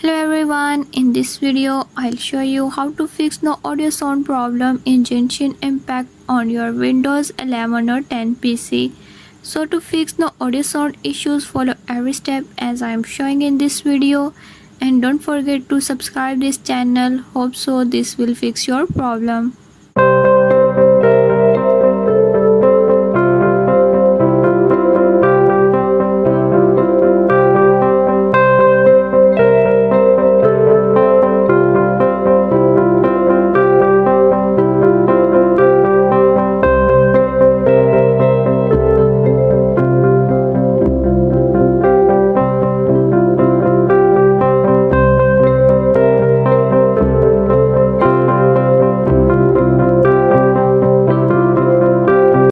Hello everyone, in this video I'll show you how to fix the audio sound problem in Genshin Impact on your Windows 11 or 10 PC. So to fix the audio sound issues, follow every step as I am showing in this video, and don't forget to subscribe this channel. Hope so this will fix your problem.